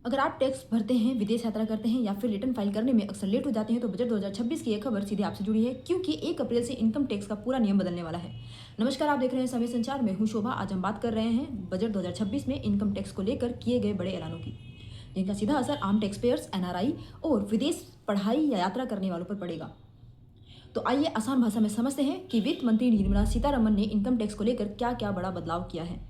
अगर आप टैक्स भरते हैं, विदेश यात्रा करते हैं या फिर रिटर्न फाइल करने में अक्सर लेट हो जाते हैं तो बजट 2026 की एक खबर सीधे आपसे जुड़ी है क्योंकि 1 अप्रैल से इनकम टैक्स का पूरा नियम बदलने वाला है। नमस्कार, आप देख रहे हैं समय संचार में हूँ शोभा। आज हम बात कर रहे हैं बजट 2026 में इनकम टैक्स को लेकर किए गए बड़े ऐलानों की, जिनका सीधा असर आम टैक्स पेयर्स, एनआरआई और विदेश पढ़ाई या यात्रा करने वालों पर पड़ेगा। तो आइए आसान भाषा में समझते हैं कि वित्त मंत्री निर्मला सीतारमण ने इनकम टैक्स को लेकर क्या क्या बड़ा बदलाव किया है।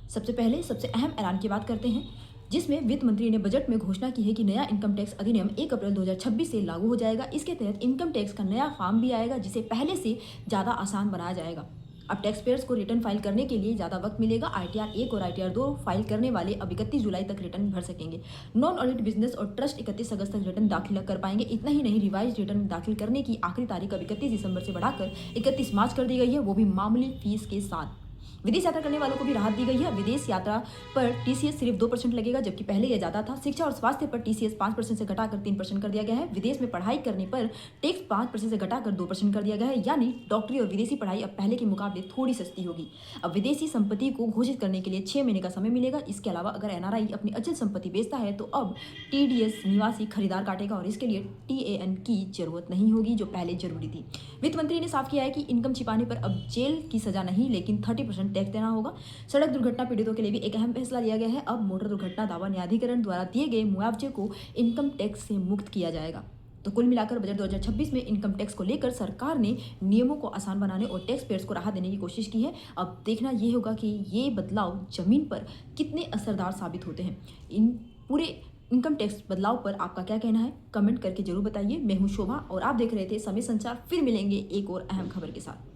सबसे पहले सबसे अहम ऐलान की बात करते हैं, जिसमें वित्त मंत्री ने बजट में घोषणा की है कि नया इनकम टैक्स अधिनियम 1 अप्रैल 2026 से लागू हो जाएगा। इसके तहत इनकम टैक्स का नया फॉर्म भी आएगा, जिसे पहले से ज़्यादा आसान बनाया जाएगा। अब टैक्स पेयर्स को रिटर्न फाइल करने के लिए ज़्यादा वक्त मिलेगा। ITR 1 और ITR 2 फाइल करने वाले अब 31 जुलाई तक रिटर्न भर सकेंगे। नॉन ऑडिट बिजनेस और ट्रस्ट 31 अगस्त तक रिटर्न दाखिल कर पाएंगे। इतना ही नहीं, रिवाइज रिटर्न दाखिल करने की आखिरी तारीख अब 31 दिसंबर से बढ़ाकर 31 मार्च कर दी गई है, वो भी मामूली फीस के साथ। विदेश यात्रा करने वालों को भी राहत दी गई है। विदेश यात्रा पर TCS सिर्फ 2% लगेगा, जबकि पहले यह ज्यादा था। शिक्षा और स्वास्थ्य पर TCS 5% से घटाकर 3% कर दिया गया है। विदेश में पढ़ाई करने पर टैक्स 5% से घटाकर 2% कर दिया गया है, यानी डॉक्टरी और विदेशी पढ़ाई अब पहले के मुकाबले थोड़ी सस्ती होगी। अब विदेशी संपत्ति को घोषित करने के लिए 6 महीने का समय मिलेगा। इसके अलावा अगर NRI अपनी अचल संपत्ति बेचता है तो अब TDS निवासी खरीदार काटेगा और इसके लिए TAN की जरूरत नहीं होगी, जो पहले जरूरी थी। वित्त मंत्री ने साफ किया है कि इनकम छिपाने पर अब जेल की सजा नहीं, लेकिन 30% टैक्स देना होगा। सड़क दुर्घटना पीड़ितों के लिए भी एक अहम फैसला लिया गया है। अब मोटर दुर्घटना दावा न्यायाधिकरण द्वारा दिए गए मुआवजे को इनकम टैक्स से मुक्त किया जाएगा। तो कुल मिलाकर बजट 2026 में इनकम टैक्स को लेकर सरकार ने नियमों को आसान बनाने और टैक्स पेयर्स को राहत देने की कोशिश की है। अब देखना ये होगा कि ये बदलाव जमीन पर कितने असरदार साबित होते हैं। इन पूरे इनकम टैक्स बदलाव पर आपका क्या कहना है, कमेंट करके जरूर बताइए। मैं हूँ शोभा और आप देख रहे थे समय संचार। फिर मिलेंगे एक और अहम खबर के साथ।